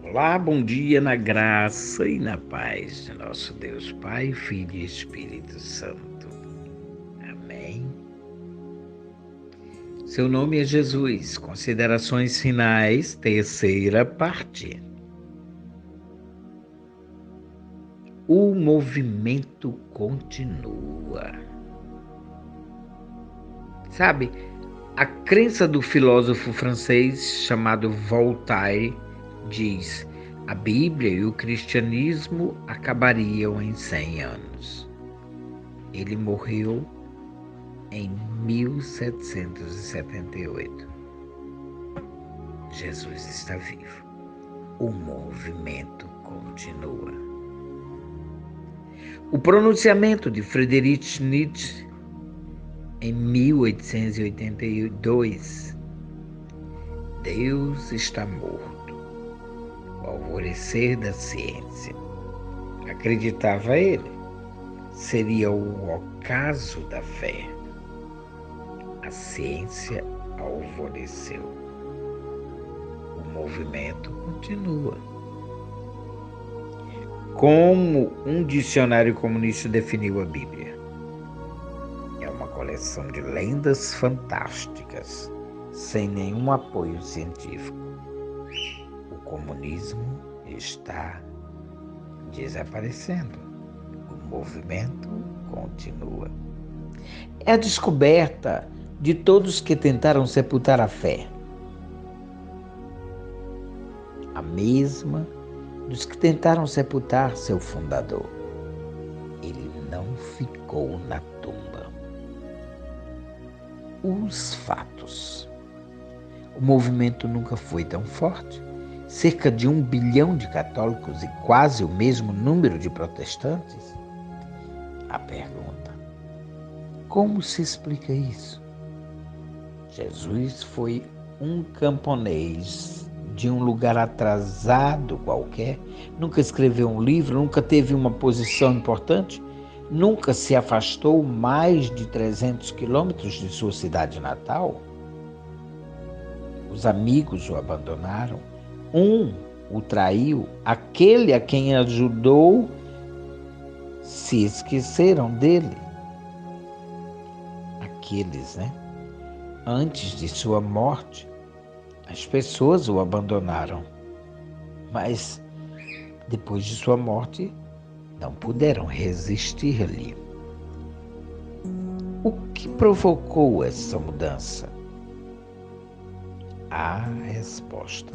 Olá, bom dia na graça e na paz de nosso Deus Pai, Filho e Espírito Santo. Amém. Seu nome é Jesus. Considerações finais, terceira parte. O movimento continua. Sabe, a crença do filósofo francês chamado Voltaire diz: a Bíblia e o cristianismo acabariam em 100 anos. Ele morreu em 1778. Jesus está vivo. O movimento continua. O pronunciamento de Friedrich Nietzsche em 1882. Deus está morto. O alvorecer da ciência. Acreditava ele, seria o ocaso da fé. A ciência alvoreceu. O movimento continua. Como um dicionário comunista definiu a Bíblia? É uma coleção de lendas fantásticas, sem nenhum apoio científico. O comunismo está desaparecendo. O movimento continua. É a descoberta de todos que tentaram sepultar a fé. A mesma dos que tentaram sepultar seu fundador. Ele não ficou na tumba. Os fatos. O movimento nunca foi tão forte. Cerca de 1 bilhão de católicos e quase o mesmo número de protestantes. A pergunta: como se explica isso? Jesus foi um camponês de um lugar atrasado qualquer, nunca escreveu um livro, nunca teve uma posição importante, nunca se afastou mais de 300 quilômetros de sua cidade natal. Os amigos o abandonaram, um o traiu, aquele a quem ajudou se esqueceram dele. Aqueles, antes de sua morte, as pessoas o abandonaram, mas depois de sua morte, não puderam resistir ali. O que provocou essa mudança? A resposta: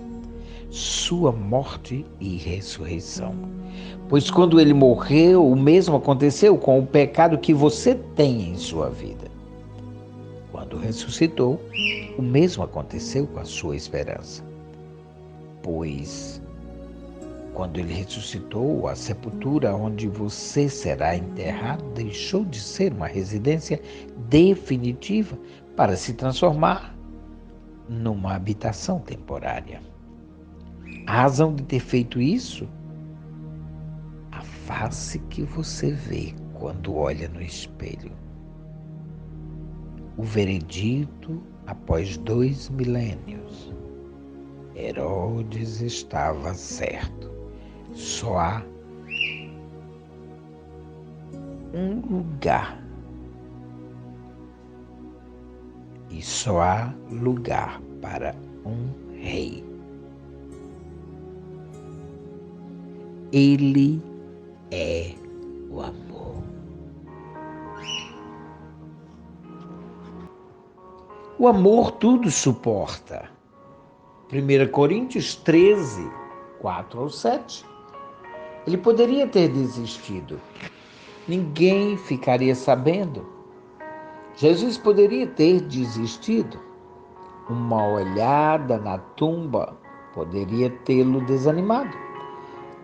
sua morte e ressurreição. Pois quando ele morreu, o mesmo aconteceu com o pecado que você tem em sua vida. Quando ressuscitou, o mesmo aconteceu com a sua esperança. Pois, quando ele ressuscitou, a sepultura onde você será enterrado deixou de ser uma residência definitiva para se transformar numa habitação temporária. A razão de ter feito isso? A face que você vê quando olha no espelho. O veredito após 2 milênios. Herodes estava certo. Só há um lugar. E só há lugar para um rei. Ele é o amor. O amor tudo suporta. 1 Coríntios 13, 4 ao 7. Ele poderia ter desistido. Ninguém ficaria sabendo. Jesus poderia ter desistido. Uma olhada na tumba poderia tê-lo desanimado.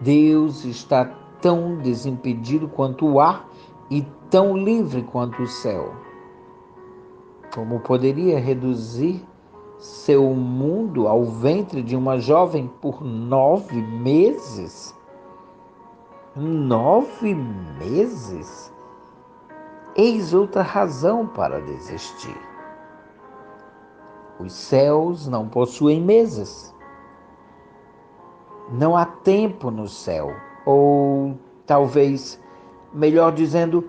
Deus está tão desimpedido quanto o ar e tão livre quanto o céu. Como poderia reduzir seu mundo ao ventre de uma jovem por 9 meses? 9 meses? Eis outra razão para desistir. Os céus não possuem meses. Não há tempo no céu, ou talvez, melhor dizendo,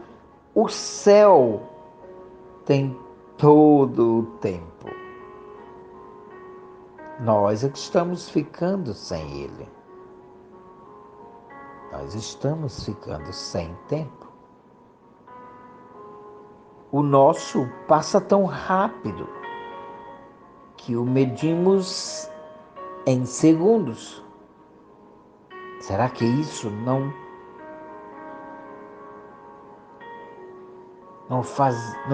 o céu tem todo o tempo. Nós é que estamos ficando sem ele. Nós estamos ficando sem tempo. O nosso passa tão rápido que o medimos em segundos. Será que isso não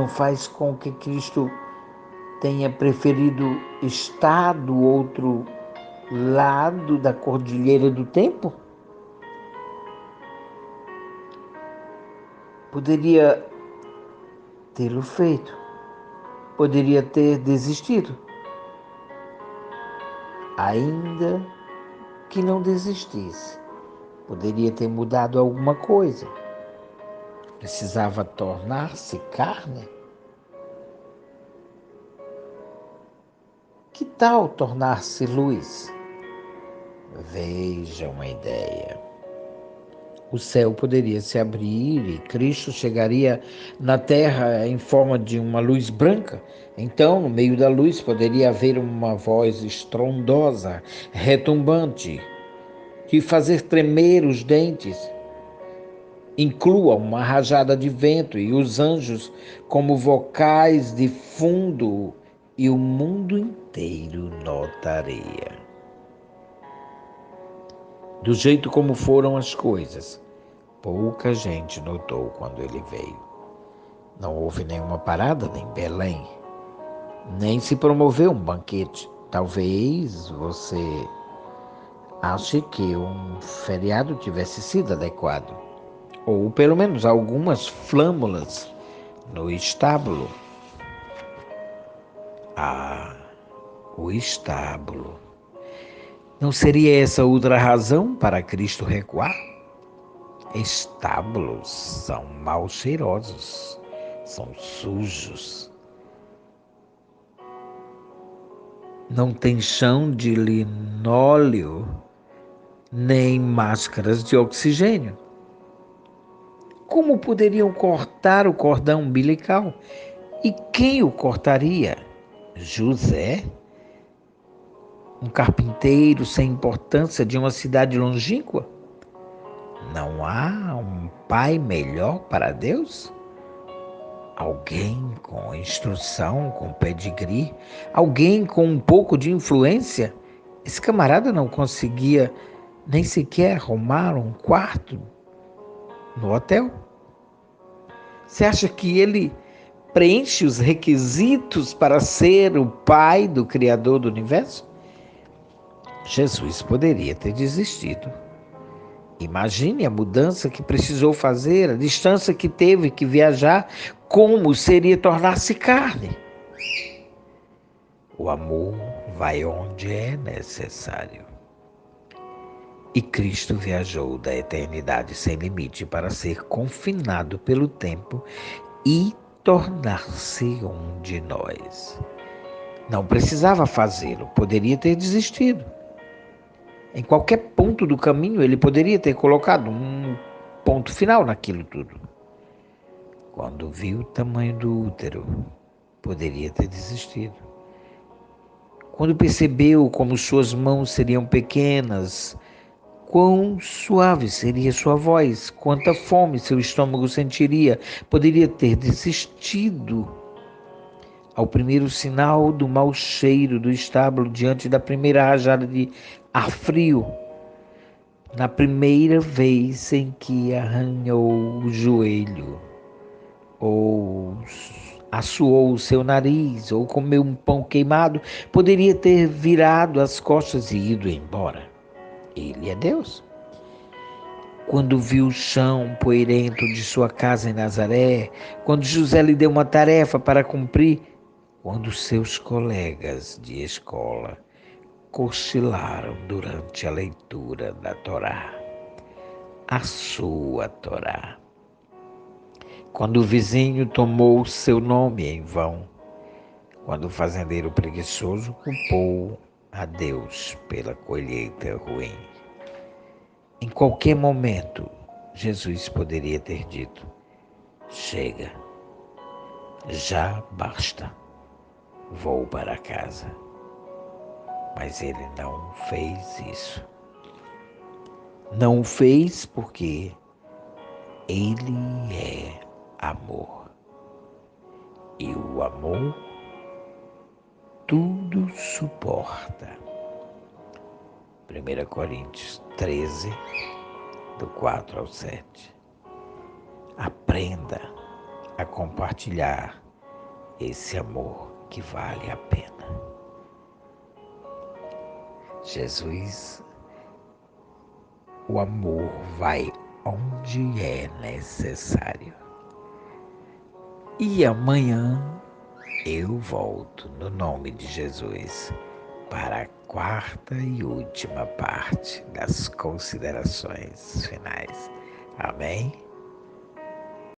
faz com que Cristo tenha preferido estar do outro lado da cordilheira do tempo? Poderia tê-lo feito, poderia ter desistido. Ainda que não desistisse, poderia ter mudado alguma coisa. Precisava tornar-se carne? Que tal tornar-se luz? Veja uma ideia. O céu poderia se abrir e Cristo chegaria na terra em forma de uma luz branca. Então, no meio da luz, poderia haver uma voz estrondosa, retumbante, que fazer tremer os dentes. Inclua uma rajada de vento e os anjos como vocais de fundo, e o mundo inteiro notaria. Do jeito como foram as coisas, pouca gente notou quando ele veio. Não houve nenhuma parada em Belém, nem se promoveu um banquete. Talvez você ache que um feriado tivesse sido adequado, ou pelo menos algumas flâmulas no estábulo. Ah, o estábulo. Não seria essa outra razão para Cristo recuar? Estábulos são mal cheirosos, são sujos. Não tem chão de linóleo, nem máscaras de oxigênio. Como poderiam cortar o cordão umbilical? E quem o cortaria? José? Um carpinteiro sem importância de uma cidade longínqua? Não há um pai melhor para Deus? Alguém com instrução, com pedigree, alguém com um pouco de influência? Esse camarada não conseguia nem sequer arrumar um quarto no hotel? Você acha que ele preenche os requisitos para ser o pai do Criador do universo? Jesus poderia ter desistido. Imagine a mudança que precisou fazer, a distância que teve que viajar, como seria tornar-se carne. O amor vai onde é necessário. E Cristo viajou da eternidade sem limite para ser confinado pelo tempo e tornar-se um de nós. Não precisava fazê-lo, poderia ter desistido. Em qualquer ponto do caminho, ele poderia ter colocado um ponto final naquilo tudo. Quando viu o tamanho do útero, poderia ter desistido. Quando percebeu como suas mãos seriam pequenas, quão suave seria sua voz, quanta fome seu estômago sentiria, poderia ter desistido. Ao primeiro sinal do mau cheiro do estábulo, diante da primeira rajada de ar frio, na primeira vez em que arranhou o joelho, ou assoou o seu nariz, ou comeu um pão queimado, poderia ter virado as costas e ido embora. Ele é Deus. Quando viu o chão poeirento de sua casa em Nazaré, quando José lhe deu uma tarefa para cumprir, quando seus colegas de escola cochilaram durante a leitura da Torá, a sua Torá. Quando o vizinho tomou seu nome em vão, quando o fazendeiro preguiçoso culpou a Deus pela colheita ruim. Em qualquer momento, Jesus poderia ter dito: chega, já basta, vou para casa. Mas ele não fez isso. Não fez porque ele é amor. E o amor tudo suporta. 1 Coríntios 13, do 4 ao 7. Aprenda a compartilhar esse amor que vale a pena. Jesus, o amor vai onde é necessário. E amanhã eu volto no nome de Jesus para a quarta e última parte das considerações finais. Amém?